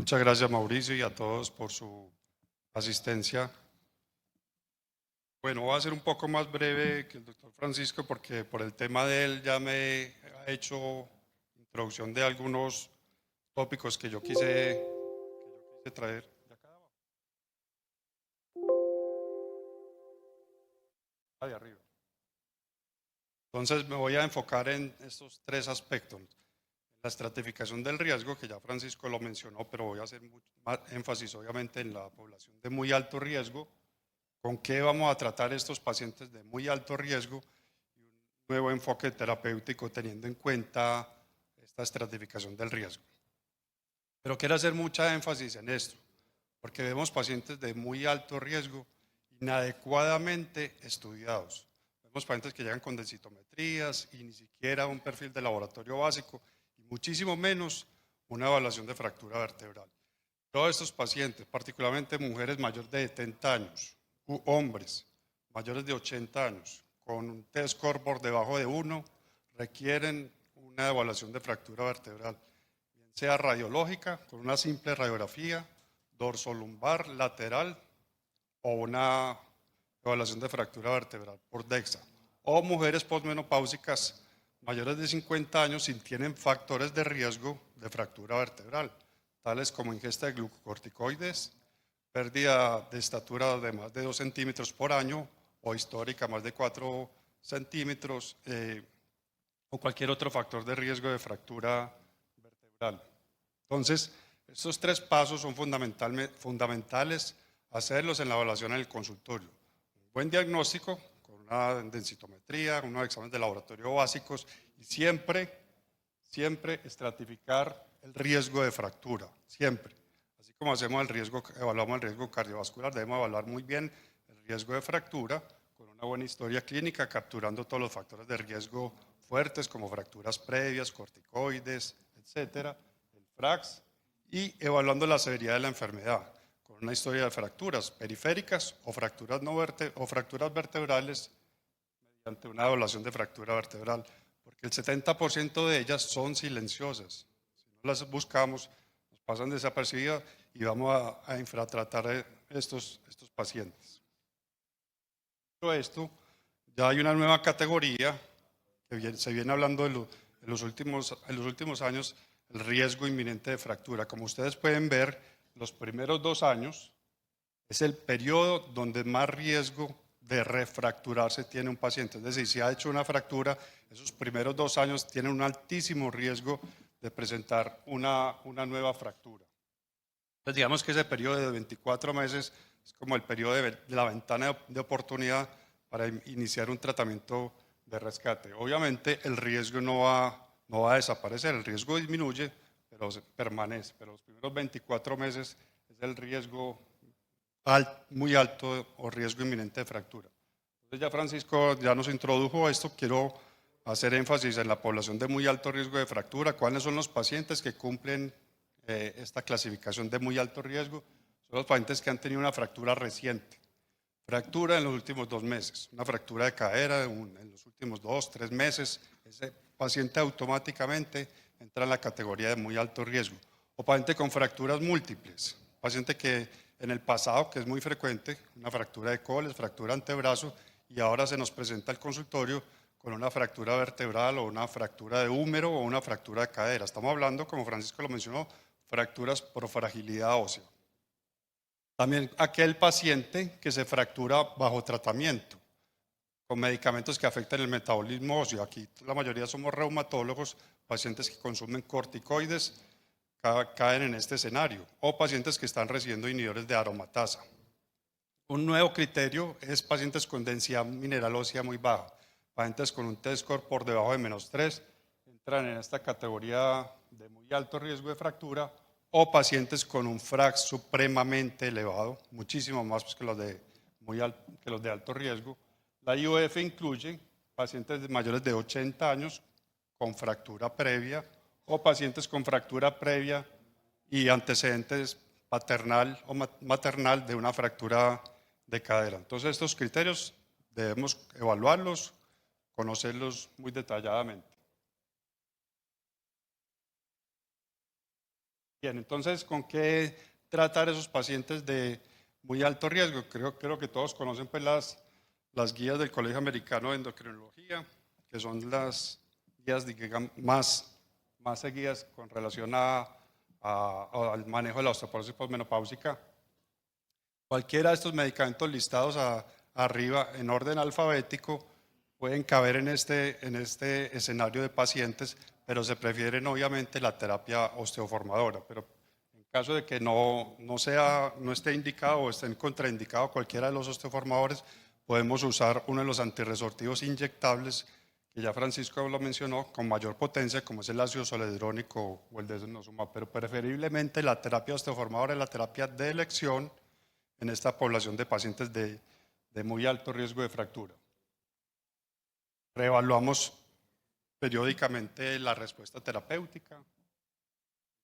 Muchas gracias, Mauricio, y a todos por su asistencia. Bueno, voy a ser un poco más breve que el doctor Francisco porque por el tema de él ya me ha hecho introducción de algunos tópicos que yo quise traer. ¿De acá abajo? De arriba. Entonces me voy a enfocar en estos tres aspectos. La estratificación del riesgo, que ya Francisco lo mencionó, pero voy a hacer mucho más énfasis obviamente en la población de muy alto riesgo. ¿Con qué vamos a tratar estos pacientes de muy alto riesgo? Y un nuevo enfoque terapéutico teniendo en cuenta esta estratificación del riesgo. Pero quiero hacer mucha énfasis en esto, porque vemos pacientes de muy alto riesgo inadecuadamente estudiados. Vemos pacientes que llegan con densitometrías y ni siquiera un perfil de laboratorio básico, y muchísimo menos una evaluación de fractura vertebral. Todos estos pacientes, particularmente mujeres mayores de 70 años, u hombres mayores de 80 años, con un T-score por debajo de 1, requieren una evaluación de fractura vertebral, bien sea radiológica, con una simple radiografía, dorsolumbar, lateral, o una evaluación de fractura vertebral por DEXA. O mujeres posmenopáusicas mayores de 50 años si tienen factores de riesgo de fractura vertebral, tales como ingesta de glucocorticoides, pérdida de estatura de más de 2 centímetros por año o histórica más de 4 centímetros o cualquier otro factor de riesgo de fractura vertebral. Entonces, estos tres pasos son fundamentales hacerlos en la evaluación en el consultorio. Un buen diagnóstico con una densitometría, unos exámenes de laboratorio básicos y siempre estratificar el riesgo de fractura, siempre. Así como hacemos evaluamos el riesgo cardiovascular, debemos evaluar muy bien el riesgo de fractura con una buena historia clínica, capturando todos los factores de riesgo fuertes como fracturas previas, corticoides, etcétera, el FRAX, y evaluando la severidad de la enfermedad con una historia de fracturas periféricas o fracturas vertebrales mediante una evaluación de fractura vertebral, porque el 70% de ellas son silenciosas. Si no las buscamos, nos pasan desapercibidas y vamos a infratratar estos pacientes. Dicho esto, ya hay una nueva categoría que se viene hablando en los últimos años, el riesgo inminente de fractura. Como ustedes pueden ver, los primeros 2 años es el periodo donde más riesgo de refracturarse tiene un paciente. Es decir, si ha hecho una fractura, esos primeros 2 años tienen un altísimo riesgo de presentar una nueva fractura. Entonces, digamos que ese periodo de 24 meses es como el periodo de la ventana de oportunidad para iniciar un tratamiento de rescate. Obviamente el riesgo no va a desaparecer, el riesgo disminuye, pero permanece. Pero los primeros 24 meses es el riesgo muy alto o riesgo inminente de fractura. Entonces ya Francisco ya nos introdujo esto, quiero hacer énfasis en la población de muy alto riesgo de fractura, cuáles son los pacientes que cumplen esta clasificación de muy alto riesgo, son los pacientes que han tenido una fractura reciente, fractura en los últimos 2 meses, una fractura de cadera en los últimos 2, 3 meses, ese paciente automáticamente entra en la categoría de muy alto riesgo, o paciente con fracturas múltiples, paciente que en el pasado, que es muy frecuente, una fractura de coles, fractura antebrazo, y ahora se nos presenta al consultorio con una fractura vertebral o una fractura de húmero o una fractura de cadera. Estamos hablando, como Francisco lo mencionó, fracturas por fragilidad ósea. También aquel paciente que se fractura bajo tratamiento, con medicamentos que afectan el metabolismo óseo. Aquí la mayoría somos reumatólogos, pacientes que consumen corticoides, caen en este escenario, o pacientes que están recibiendo inhibidores de aromatasa. Un nuevo criterio es pacientes con densidad mineral ósea muy baja, pacientes con un T-score por debajo de -3, entran en esta categoría de muy alto riesgo de fractura, o pacientes con un FRAX supremamente elevado, muchísimo más que los de alto riesgo. La IOF incluye pacientes mayores de 80 años con fractura previa o pacientes con fractura previa y antecedentes paternal o maternal de una fractura de cadera. Entonces estos criterios debemos evaluarlos, conocerlos muy detalladamente. Bien, entonces, ¿con qué tratar esos pacientes de muy alto riesgo? Creo que todos conocen pues, las guías del Colegio Americano de Endocrinología, que son las guías digamos, más seguidas con relación al manejo de la osteoporosis posmenopáusica. Cualquiera de estos medicamentos listados arriba en orden alfabético pueden caber en este escenario de pacientes, pero se prefieren obviamente la terapia osteoformadora. Pero en caso de que no esté indicado o esté contraindicado cualquiera de los osteoformadores, podemos usar uno de los antirresortivos inyectables, que ya Francisco lo mencionó, con mayor potencia, como es el ácido zoledrónico o el denosumab, pero preferiblemente la terapia osteoformadora es la terapia de elección en esta población de pacientes de muy alto riesgo de fractura. Reevaluamos periódicamente la respuesta terapéutica.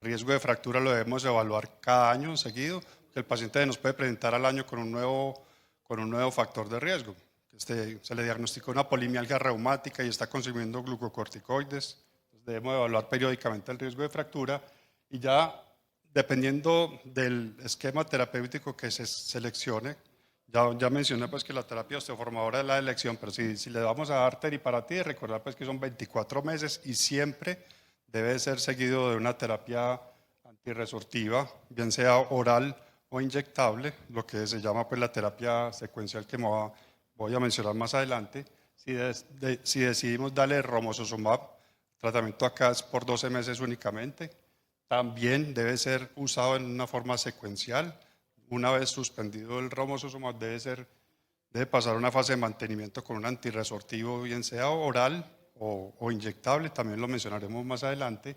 El riesgo de fractura lo debemos evaluar cada año seguido, que el paciente nos puede presentar al año con un nuevo factor de riesgo. Se le diagnosticó una polimialgia reumática y está consumiendo glucocorticoides. Entonces debemos evaluar periódicamente el riesgo de fractura y ya dependiendo del esquema terapéutico que se seleccione, ya mencioné pues que la terapia osteoformadora es la elección, pero si le vamos a dar teriparatide, recordar pues que son 24 meses y siempre debe ser seguido de una terapia antirresortiva, bien sea oral o inyectable, lo que se llama pues la terapia secuencial que voy a mencionar más adelante. Si decidimos darle romosozumab, tratamiento acá es por 12 meses únicamente. También debe ser usado en una forma secuencial. Una vez suspendido el romosozumab debe pasar una fase de mantenimiento con un antirresortivo, bien sea oral o inyectable, también lo mencionaremos más adelante.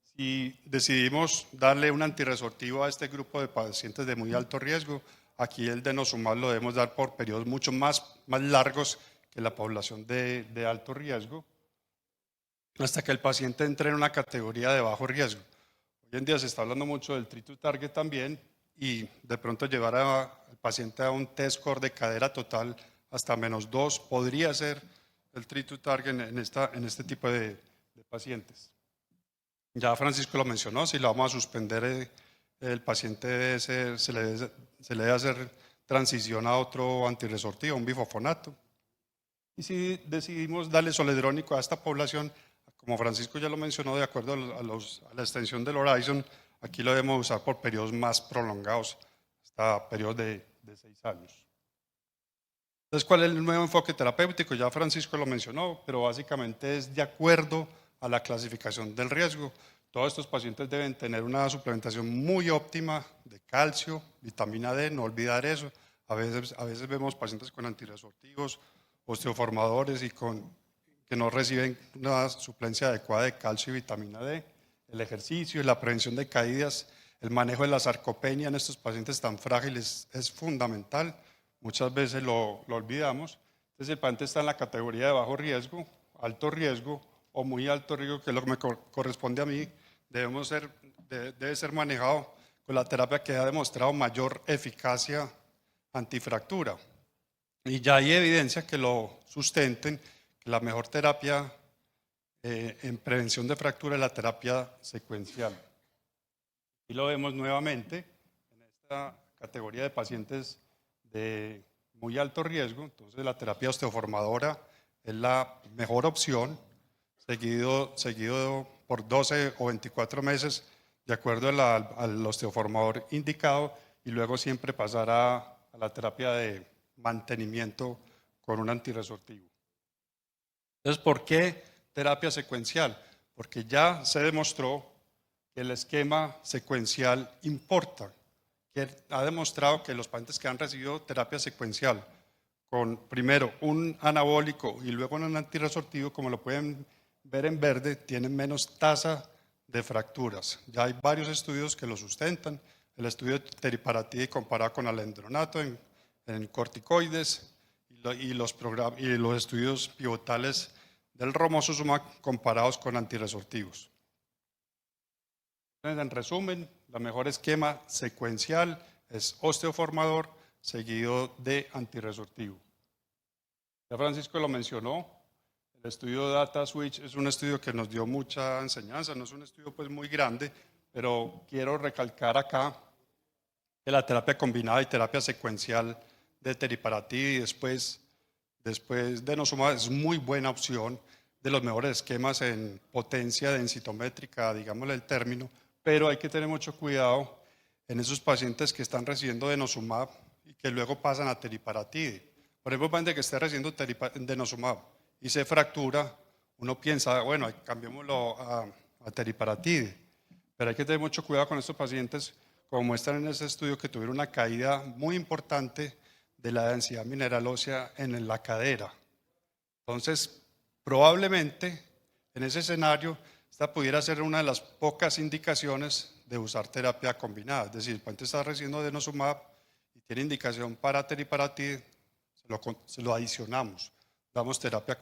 Si decidimos darle un antirresortivo a este grupo de pacientes de muy alto riesgo, aquí el denosumab lo debemos dar por periodos mucho más largos que la población de alto riesgo, hasta que el paciente entre en una categoría de bajo riesgo. Hoy en día se está hablando mucho del treat to target también y de pronto llevar al paciente a un test score de cadera total hasta -2 podría ser el treat to target en este tipo de pacientes. Ya Francisco lo mencionó, si lo vamos a suspender, el paciente se le debe hacer transición a otro antirresortivo, un bifosfonato. Y si decidimos darle zoledrónico a esta población, como Francisco ya lo mencionó, de acuerdo a la extensión del Horizon, aquí lo debemos usar por periodos más prolongados, hasta periodos de 6 años. Entonces, ¿cuál es el nuevo enfoque terapéutico? Ya Francisco lo mencionó, pero básicamente es de acuerdo a la clasificación del riesgo. Todos estos pacientes deben tener una suplementación muy óptima de calcio, vitamina D, no olvidar eso. A veces vemos pacientes con antirresortivos, osteoformadores y que no reciben una suplencia adecuada de calcio y vitamina D. El ejercicio y la prevención de caídas, el manejo de la sarcopenia en estos pacientes tan frágiles es fundamental. Muchas veces lo olvidamos. Entonces el paciente está en la categoría de bajo riesgo, alto riesgo o muy alto riesgo, que es lo que me corresponde a mí. Debe ser manejado con la terapia que ha demostrado mayor eficacia antifractura. Y ya hay evidencia que lo sustenten, que la mejor terapia en prevención de fractura es la terapia secuencial. Y lo vemos nuevamente en esta categoría de pacientes de muy alto riesgo. Entonces la terapia osteoformadora es la mejor opción, seguido por 12 o 24 meses de acuerdo al osteoformador indicado, y luego siempre pasar a la terapia de mantenimiento con un antirresortivo. Entonces, ¿por qué terapia secuencial? Porque ya se demostró que el esquema secuencial importa, que ha demostrado que los pacientes que han recibido terapia secuencial con primero un anabólico y luego un antirresortivo, como lo pueden ver en verde, tienen menos tasa de fracturas. Ya hay varios estudios que lo sustentan. El estudio de teriparatide comparado con alendronato en corticoides y los estudios pivotales del romosozumab comparados con antirresortivos. Entonces, en resumen, el mejor esquema secuencial es osteoformador seguido de antirresortivo. Ya Francisco lo mencionó, el estudio Data Switch es un estudio que nos dio mucha enseñanza, no es un estudio pues muy grande, pero quiero recalcar acá que la terapia combinada y terapia secuencial de teriparatide y después denosumab es muy buena opción, de los mejores esquemas en potencia densitométrica, digámosle el término, pero hay que tener mucho cuidado en esos pacientes que están recibiendo denosumab y que luego pasan a teriparatide. Por ejemplo, un paciente que esté recibiendo denosumab y se fractura, uno piensa, bueno, cambiémoslo a teriparatide, pero hay que tener mucho cuidado con estos pacientes, como muestran en ese estudio, que tuvieron una caída muy importante de la densidad mineral ósea en la cadera. Entonces, probablemente en ese escenario, esta pudiera ser una de las pocas indicaciones de usar terapia combinada. Es decir, el paciente está recibiendo denosumab y tiene indicación para teriparatide, se lo adicionamos. Damos terapia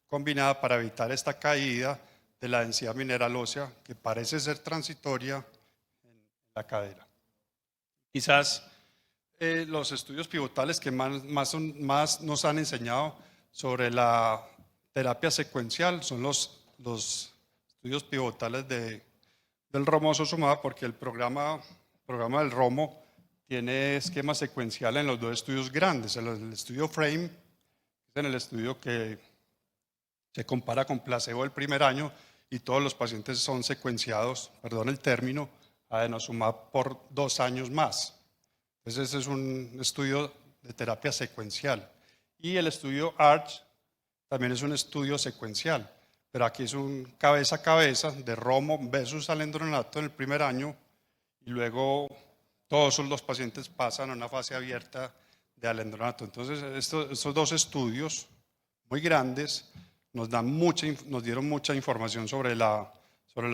combinada para evitar esta caída de la densidad mineral ósea que parece ser transitoria en la cadera. Quizás los estudios pivotales que más nos han enseñado sobre la terapia secuencial son los estudios pivotales del romosozumab, porque el programa del romo tiene esquema secuencial en los dos estudios grandes. El estudio FRAME, es en el estudio que se compara con placebo el primer año y todos los pacientes son secuenciados, perdón el término, a denosumab por 2 años más. Entonces ese es un estudio de terapia secuencial. Y el estudio ARCH también es un estudio secuencial, pero aquí es un cabeza a cabeza de romo versus alendronato en el primer año y luego todos los pacientes pasan a una fase abierta de alendronato. Entonces estos dos estudios muy grandes nos dieron mucha información sobre los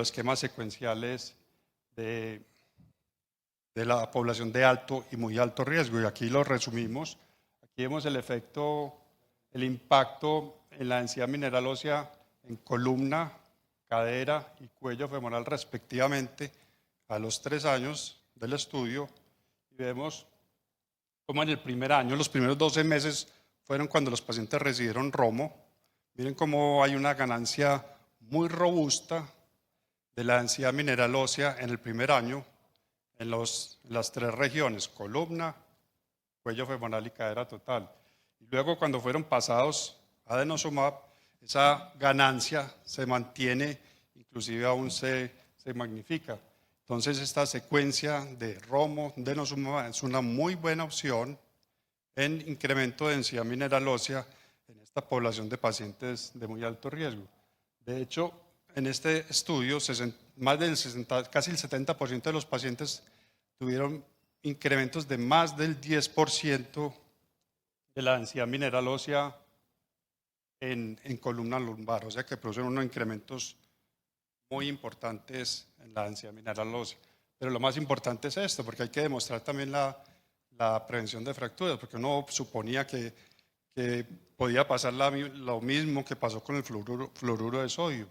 esquemas secuenciales de la población de alto y muy alto riesgo. Y aquí lo resumimos. Aquí vemos el efecto, el impacto en la densidad mineral ósea en columna, cadera y cuello femoral respectivamente a los 3 años del estudio. Y vemos cómo en el primer año, los primeros 12 meses fueron cuando los pacientes recibieron romo. Miren cómo hay una ganancia muy robusta de la densidad mineral ósea en el primer año en las 3 regiones, columna, cuello femoral y cadera total. Y luego cuando fueron pasados a denosumab, esa ganancia se mantiene, inclusive aún se magnifica. Entonces esta secuencia de romo, denosumab es una muy buena opción en incremento de densidad mineral ósea en esta población de pacientes de muy alto riesgo. De hecho, en este estudio, más del 60, casi el 70% de los pacientes tuvieron incrementos de más del 10% de la densidad mineral ósea en columna lumbar, o sea que producen unos incrementos muy importantes en la densidad mineral ósea. Pero lo más importante es esto, porque hay que demostrar también la prevención de fracturas, porque uno suponía que podía pasar lo mismo que pasó con el fluoruro de sodio.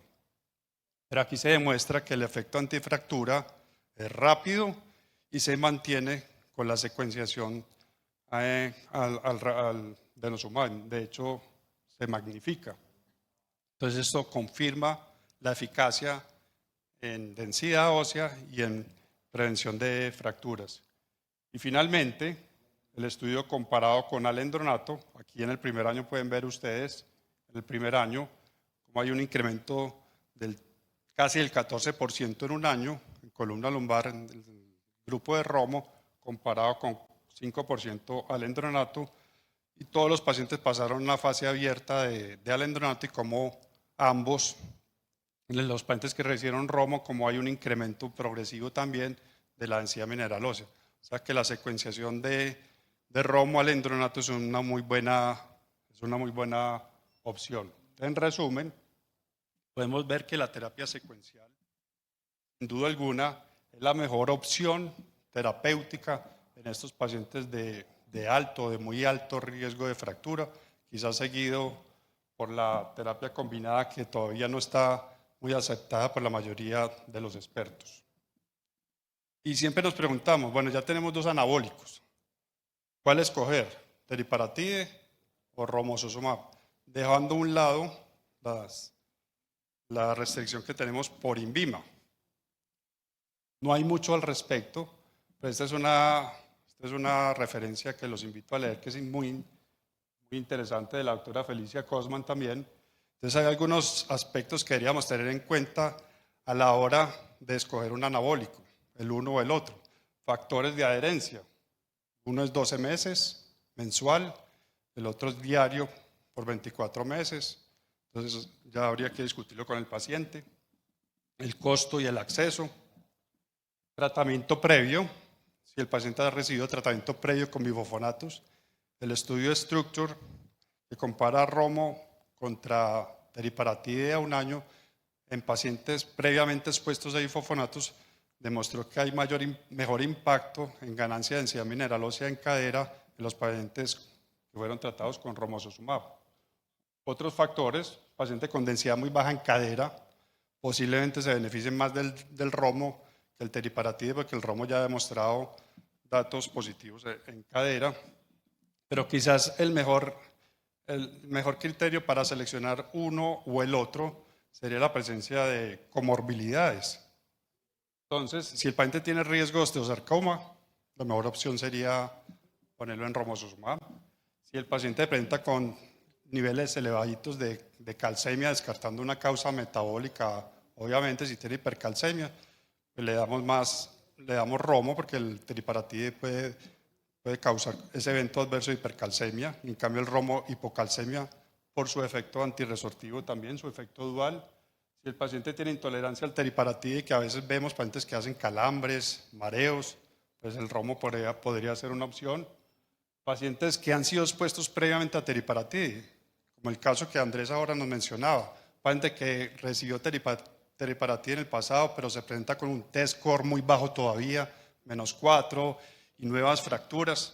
Pero aquí se demuestra que el efecto antifractura es rápido y se mantiene con la secuenciación al denosumab. De hecho, se magnifica. Entonces esto confirma la eficacia en densidad ósea y en prevención de fracturas. Y finalmente, el estudio comparado con alendronato, aquí en el primer año pueden ver ustedes, en el primer año, como hay un incremento del casi el 14% en un año, en columna lumbar, en el grupo de romo, comparado con 5% alendronato, y todos los pacientes pasaron una fase abierta de alendronato y como ambos, los pacientes que recibieron romo, como hay un incremento progresivo también de la densidad mineral ósea. O sea que la secuenciación de romo alendronato es una muy buena opción. En resumen, podemos ver que la terapia secuencial, sin duda alguna, es la mejor opción terapéutica en estos pacientes de alto, de muy alto riesgo de fractura, quizás seguido por la terapia combinada que todavía no está muy aceptada por la mayoría de los expertos. Y siempre nos preguntamos, bueno, ya tenemos 2 anabólicos, ¿cuál escoger? ¿Teriparatide o romosozumab? Dejando a un lado la restricción que tenemos por INVIMA. No hay mucho al respecto, pero esta es una referencia que los invito a leer, que es muy interesante, de la doctora Felicia Cosman también. Entonces hay algunos aspectos que deberíamos tener en cuenta a la hora de escoger un anabólico, el uno o el otro. Factores de adherencia. Uno es 12 meses, mensual, el otro es diario por 24 meses. Entonces ya habría que discutirlo con el paciente. El costo y el acceso. Tratamiento previo. Si el paciente ha recibido tratamiento previo con bifofonatos. El estudio Structure, que compara romo contra teriparatide a un año en pacientes previamente expuestos a bifofonatos, demostró que hay mejor impacto en ganancia de densidad mineral ósea en cadera en los pacientes que fueron tratados con romosozumab. Otros factores, paciente con densidad muy baja en cadera, posiblemente se beneficien más del romo que el teriparatide, porque el romo ya ha demostrado datos positivos en cadera, pero quizás el mejor criterio para seleccionar uno o el otro sería la presencia de comorbilidades. Entonces, si el paciente tiene riesgo de osteosarcoma, la mejor opción sería ponerlo en romosozumab. Si el paciente presenta con niveles elevaditos de calcemia, descartando una causa metabólica, obviamente si tiene hipercalcemia, pues le damos romo, porque el teriparatide puede causar ese evento adverso de hipercalcemia. En cambio, el romo, hipocalcemia, por su efecto antirresortivo también, su efecto dual. Si el paciente tiene intolerancia al teriparatide, que a veces vemos pacientes que hacen calambres, mareos, pues el romo podría ser una opción. Pacientes que han sido expuestos previamente a teriparatide, como el caso que Andrés ahora nos mencionaba, paciente que recibió teriparatide en el pasado, pero se presenta con un T-score muy bajo todavía, -4, y nuevas fracturas,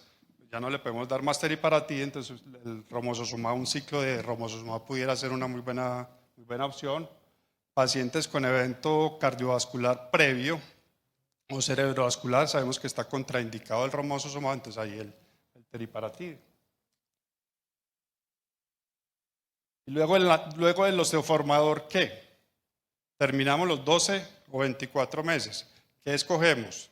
ya no le podemos dar más teriparatide, entonces el romosozumab, un ciclo de romosozumab pudiera ser una muy buena opción. Pacientes con evento cardiovascular previo o cerebrovascular, sabemos que está contraindicado el romosozumab, entonces ahí el teriparatide. Y luego del osteoformador, ¿qué? Terminamos los 12 o 24 meses. ¿Qué escogemos?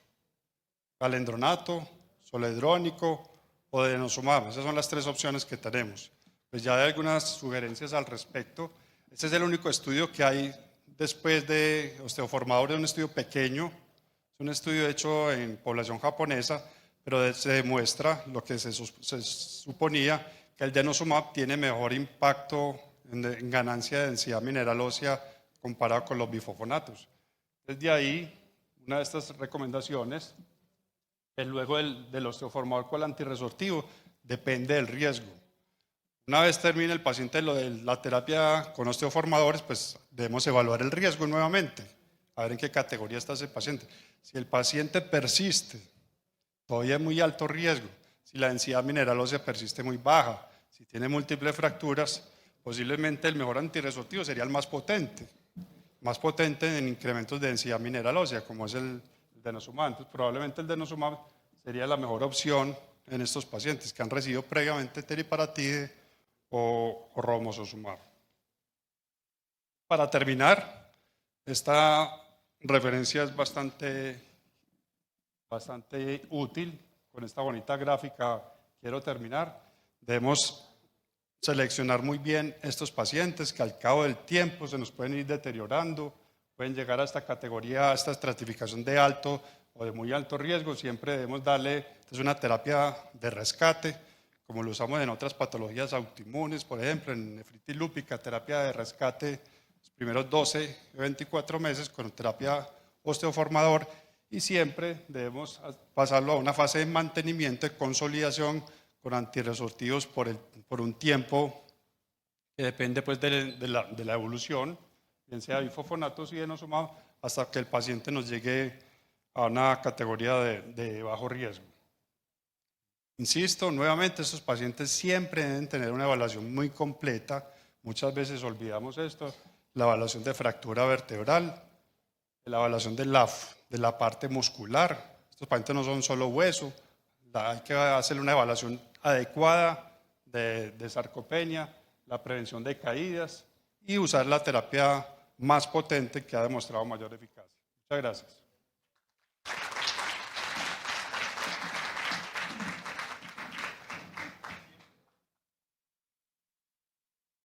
Alendronato, zoledrónico o denosumab. Esas son las tres opciones que tenemos. Pues ya hay algunas sugerencias al respecto. Este es el único estudio que hay después de osteoformador, de un estudio pequeño. Es un estudio hecho en población japonesa, pero se demuestra lo que se suponía, que el denosumab tiene mejor impacto en ganancia de densidad mineral ósea comparado con los bifofonatos. Desde ahí, una de estas recomendaciones es luego del osteoformador con el antirresortivo, depende del riesgo. Una vez termine el paciente lo de la terapia con osteoformadores, pues debemos evaluar el riesgo nuevamente, a ver en qué categoría está ese paciente. Si el paciente persiste, todavía es muy alto riesgo. Si la densidad mineral ósea persiste muy baja, si tiene múltiples fracturas, posiblemente el mejor antirresortivo sería el más potente en incrementos de densidad mineral ósea, como es el denosumab. Entonces, probablemente el denosumab sería la mejor opción en estos pacientes que han recibido previamente teriparatide o romosozumab. Para terminar, esta referencia es bastante útil. Con esta bonita gráfica quiero terminar. Debemos seleccionar muy bien estos pacientes que al cabo del tiempo se nos pueden ir deteriorando, pueden llegar a esta categoría, a esta estratificación de alto o de muy alto riesgo. Siempre debemos darle una terapia de rescate, como lo usamos en otras patologías autoinmunes, por ejemplo, en nefritis lúpica, terapia de rescate los primeros 12 o 24 meses con terapia osteoformador, y siempre debemos pasarlo a una fase de mantenimiento, de consolidación con antirresortivos por un tiempo que depende pues, de la evolución, bien sea bifofonatos y denosumab, hasta que el paciente nos llegue a una categoría de bajo riesgo. Insisto, nuevamente, estos pacientes siempre deben tener una evaluación muy completa. Muchas veces olvidamos esto: la evaluación de fractura vertebral, la evaluación de la parte muscular. Estos pacientes no son solo hueso, hay que hacerle una evaluación adecuada de sarcopenia, la prevención de caídas y usar la terapia más potente que ha demostrado mayor eficacia. Muchas gracias.